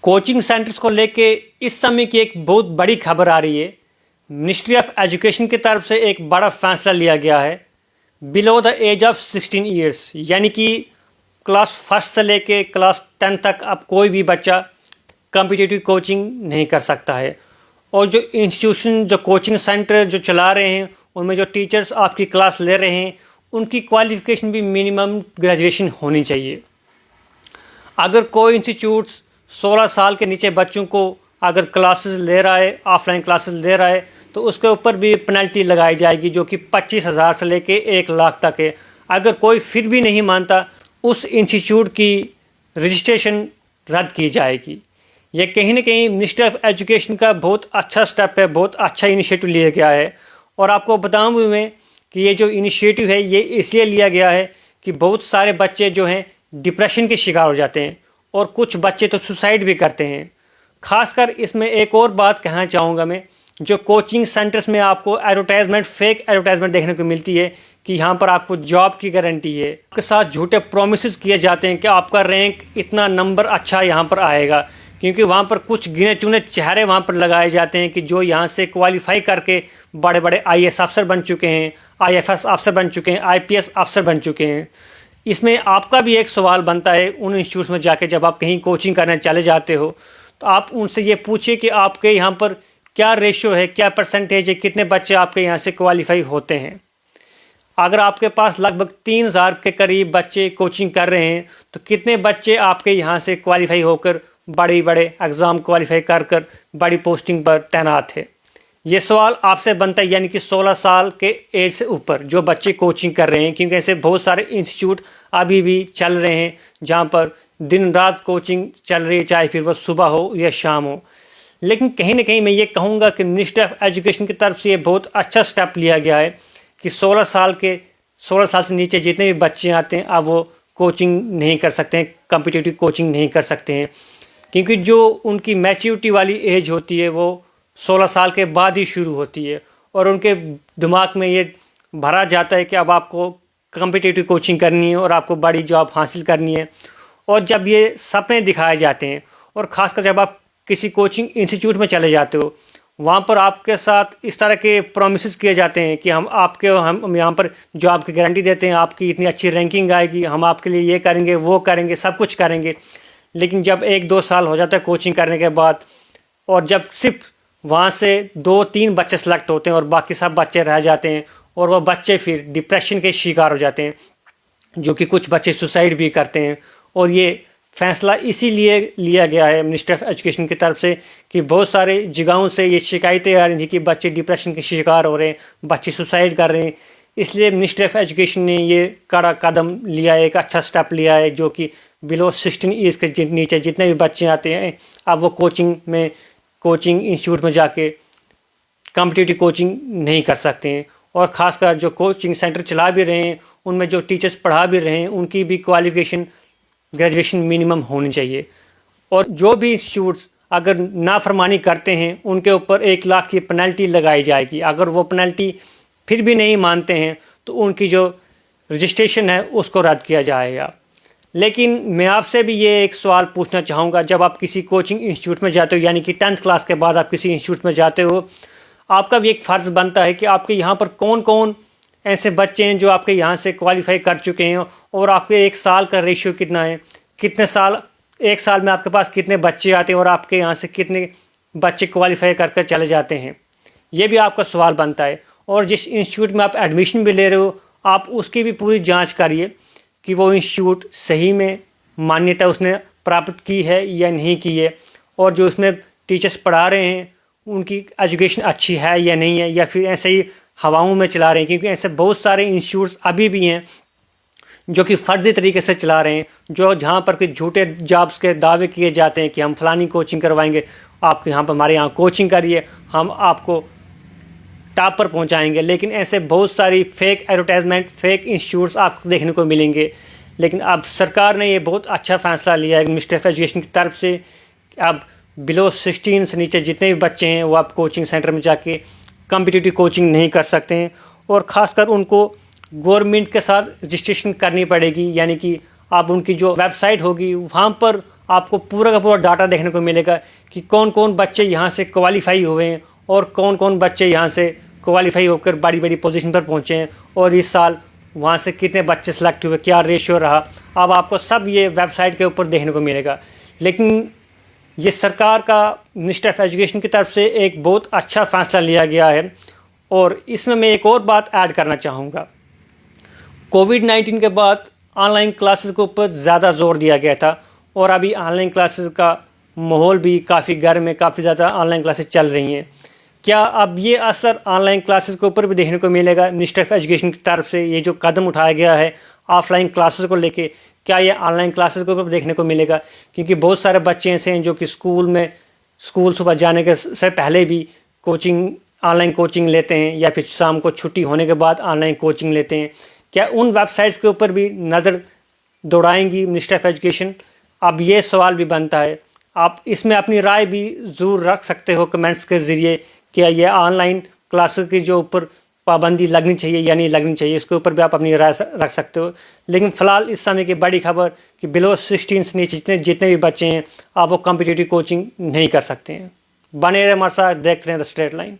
Coaching centres को लेके इस समय की एक बहुत बड़ी खबर आ रही है। मिनिस्ट्री ऑफ एजुकेशन की तरफ से एक बड़ा फैसला लिया गया है। Below the age of 16 years यानी कि क्लास फर्स्ट से लेके क्लास 10 तक अब कोई भी बच्चा कॉम्पिटिटिव कोचिंग नहीं कर सकता है। और जो इंस्टीट्यूशन, जो कोचिंग सेंटर जो चला रहे हैं, उनमें जो टीचर्स आपकी क्लास ले रहे हैं, उनकी क्वालिफ़िकेशन भी मिनिमम ग्रेजुएशन होनी चाहिए। अगर कोई इंस्टीट्यूट्स 16 साल के नीचे बच्चों को अगर क्लासेस ले रहा है, ऑफलाइन क्लासेस ले रहा है, तो उसके ऊपर भी पेनल्टी लगाई जाएगी जो कि 25,000 से लेके 1 लाख तक है। अगर कोई फिर भी नहीं मानता, उस इंस्टीट्यूट की रजिस्ट्रेशन रद्द की जाएगी। ये कहीं ना कहीं मिनिस्ट्री ऑफ एजुकेशन का बहुत अच्छा स्टेप है, बहुत अच्छा इनिशिएटिव लिया गया है। और आपको बताऊँ भी मैं कि ये जो इनिशिएटिव है ये इसलिए लिया गया है कि बहुत सारे बच्चे जो हैं डिप्रेशन के शिकार हो जाते हैं और कुछ बच्चे तो सुसाइड भी करते हैं। खासकर इसमें एक और बात कहना चाहूँगा मैं, जो कोचिंग सेंटर्स में आपको एडवर्टाइजमेंट, फेक एडवर्टाइजमेंट देखने को मिलती है कि यहाँ पर आपको जॉब की गारंटी है, आपके साथ झूठे प्रोमिस किए जाते हैं कि आपका रैंक इतना नंबर अच्छा यहाँ पर आएगा, क्योंकि वहाँ पर कुछ गिने चुने चेहरे वहाँ पर लगाए जाते हैं कि जो यहाँ से क्वालिफाई करके बड़े बड़े IAS अफसर बन चुके हैं, IFS अफसर बन चुके हैं, IPS अफसर बन चुके हैं। इसमें आपका भी एक सवाल बनता है उन इंस्टीट्यूट्स में जाके, जब आप कहीं कोचिंग करने चले जाते हो तो आप उनसे ये पूछिए कि आपके यहाँ पर क्या रेशियो है, क्या परसेंटेज है, कितने बच्चे आपके यहाँ से क्वालिफाई होते हैं। अगर आपके पास लगभग 3,000 के करीब बच्चे कोचिंग कर रहे हैं तो कितने बच्चे आपके यहाँ से क्वालिफाई होकर बड़े बड़े एग्ज़ाम क्वालिफाई कर बड़ी पोस्टिंग पर तैनात है। ये सवाल आपसे बनता है, यानी कि 16 साल के एज से ऊपर जो बच्चे कोचिंग कर रहे हैं, क्योंकि ऐसे बहुत सारे इंस्टीट्यूट अभी भी चल रहे हैं जहाँ पर दिन रात कोचिंग चल रही है, चाहे फिर वो सुबह हो या शाम हो। लेकिन कहीं ना कहीं मैं ये कहूँगा कि मिनिस्ट्री ऑफ एजुकेशन की तरफ से ये बहुत अच्छा स्टेप लिया गया है कि 16 साल से नीचे जितने भी बच्चे आते हैं अब वो कोचिंग नहीं कर सकते हैं, कॉम्पिटिटिव कोचिंग नहीं कर सकते हैं, क्योंकि जो उनकी मैच्योरिटी वाली एज होती है वो 16 साल के बाद ही शुरू होती है। और उनके दिमाग में ये भरा जाता है कि अब आपको कॉम्पिटिटिव कोचिंग करनी है और आपको बड़ी जॉब हासिल करनी है। और जब ये सपने दिखाए जाते हैं, और ख़ासकर जब आप किसी कोचिंग इंस्टीट्यूट में चले जाते हो, वहाँ पर आपके साथ इस तरह के प्रोमिस किए जाते हैं कि हम यहाँ पर जॉब की गारंटी देते हैं, आपकी इतनी अच्छी रैंकिंग आएगी, हम आपके लिए ये करेंगे, वो करेंगे, सब कुछ करेंगे। लेकिन जब 1-2 साल हो जाता है कोचिंग करने के बाद, और जब सिर्फ वहाँ से 2-3 बच्चे सेलेक्ट होते हैं और बाकी सब बच्चे रह जाते हैं, और वह बच्चे फिर डिप्रेशन के शिकार हो जाते हैं, जो कि कुछ बच्चे सुसाइड भी करते हैं। और ये फैसला इसीलिए लिया गया है मिनिस्ट्री ऑफ एजुकेशन की तरफ से कि बहुत सारे जगहों से ये शिकायतें आ रही थी कि बच्चे डिप्रेशन के शिकार हो रहे हैं, बच्चे सुसाइड कर रहे हैं। इसलिए मिनिस्ट्री ऑफ एजुकेशन ने ये कड़ा कदम लिया है, एक अच्छा स्टेप लिया है, जो कि बिलो 16 ईयर्स के नीचे जितने भी बच्चे आते हैं अब वो कोचिंग इंस्टीट्यूट में जाके कॉम्पिटिटिव कोचिंग नहीं कर सकते हैं। और ख़ासकर जो कोचिंग सेंटर चला भी रहे हैं, उनमें जो टीचर्स पढ़ा भी रहे हैं, उनकी भी क्वालिफिकेशन ग्रेजुएशन मिनिमम होनी चाहिए। और जो भी इंस्टीट्यूट्स अगर नाफरमानी करते हैं उनके ऊपर 1 लाख की पेनल्टी लगाई जाएगी। अगर वो पेनल्टी फिर भी नहीं मानते हैं तो उनकी जो रजिस्ट्रेशन है उसको रद्द किया जाएगा। लेकिन मैं आपसे भी ये एक सवाल पूछना चाहूँगा, जब आप किसी कोचिंग इंस्टीट्यूट में जाते हो, यानी कि 10th क्लास के बाद आप किसी इंस्टीट्यूट में जाते हो, आपका भी एक फ़र्ज़ बनता है कि आपके यहाँ पर कौन कौन ऐसे बच्चे हैं जो आपके यहाँ से क्वालिफाई कर चुके हैं, और आपके 1 साल का रेशियो कितना है, कितने साल 1 साल में आपके पास कितने बच्चे आते हैं और आपके यहाँ से कितने बच्चे क्वालिफाई कर चले जाते हैं। ये भी आपका सवाल बनता है। और जिस इंस्टीट्यूट में आप एडमिशन भी ले रहे हो, आप उसकी भी पूरी जाँच करिए कि वो इंस्टीट्यूट सही में मान्यता उसने प्राप्त की है या नहीं की है, और जो उसमें टीचर्स पढ़ा रहे हैं उनकी एजुकेशन अच्छी है या नहीं है, या फिर ऐसे ही हवाओं में चला रहे हैं। क्योंकि ऐसे बहुत सारे इंस्टीट्यूट्स अभी भी हैं जो कि फर्जी तरीके से चला रहे हैं, जो जहाँ पर कुछ झूठे जॉब्स के दावे किए जाते हैं कि हम फलानी कोचिंग करवाएंगे, आपके यहाँ पर हमारे यहाँ कोचिंग करिए, हम आपको टॉप पर पहुंचाएंगे। लेकिन ऐसे बहुत सारी फेक एडवर्टाइजमेंट, फेक इंस्टीट्यूट्स आपको देखने को मिलेंगे। लेकिन अब सरकार ने ये बहुत अच्छा फैसला लिया है मिनिस्ट्री ऑफ एजुकेशन की तरफ से, अब बिलो 16 से नीचे जितने भी बच्चे हैं वो आप कोचिंग सेंटर में जाके कॉम्पिटिटिव कोचिंग नहीं कर सकते हैं। और ख़ासकर उनको गवर्नमेंट के साथ रजिस्ट्रेशन करनी पड़ेगी, यानी कि आप उनकी जो वेबसाइट होगी वहाँ पर आपको पूरा का पूरा डाटा देखने को मिलेगा कि कौन कौन बच्चे यहाँ से क्वालिफाई हुए हैं और कौन कौन बच्चे यहाँ से क्वालिफाई होकर बड़ी बड़ी पोजीशन पर पहुँचे हैं, और इस साल वहाँ से कितने बच्चे सेलेक्ट हुए, क्या रेशियो रहा। अब आपको सब ये वेबसाइट के ऊपर देखने को मिलेगा। लेकिन ये सरकार का मिनिस्ट्री ऑफ एजुकेशन की तरफ से एक बहुत अच्छा फ़ैसला लिया गया है, और इसमें मैं एक और बात ऐड करना चाहूँगा। कोविड-19 के बाद ऑनलाइन क्लासेस के ऊपर ज़्यादा जोर दिया गया था, और अभी ऑनलाइन क्लासेस का माहौल भी काफ़ी गर्म है, काफ़ी ज़्यादा ऑनलाइन क्लासेस चल रही हैं। क्या अब ये असर ऑनलाइन क्लासेस के ऊपर भी देखने को मिलेगा? मिनिस्ट्री ऑफ एजुकेशन की तरफ से ये जो कदम उठाया गया है ऑफलाइन क्लासेस को लेके, क्या ये ऑनलाइन क्लासेस के ऊपर देखने को मिलेगा? क्योंकि बहुत सारे बच्चे ऐसे हैं जो कि स्कूल सुबह जाने के से पहले भी ऑनलाइन कोचिंग लेते हैं, या फिर शाम को छुट्टी होने के बाद ऑनलाइन कोचिंग लेते हैं। क्या उन वेबसाइट्स के ऊपर भी नज़र दौड़ाएंगी मिनिस्ट्री ऑफ एजुकेशन? अब ये सवाल भी बनता है। आप इसमें अपनी राय भी ज़रूर रख सकते हो कमेंट्स के ज़रिए। क्या ये ऑनलाइन क्लासेस की जो ऊपर पाबंदी लगनी चाहिए या नहीं लगनी चाहिए, इसके ऊपर भी आप अपनी राय रख सकते हो। लेकिन फ़िलहाल इस समय की बड़ी खबर कि बिलो 16 से नीचे जितने भी बच्चे हैं, आप वो कॉम्पिटिटिव कोचिंग नहीं कर सकते हैं। बने रहे हमारे साथ, देखते रहें द स्ट्रेट लाइन।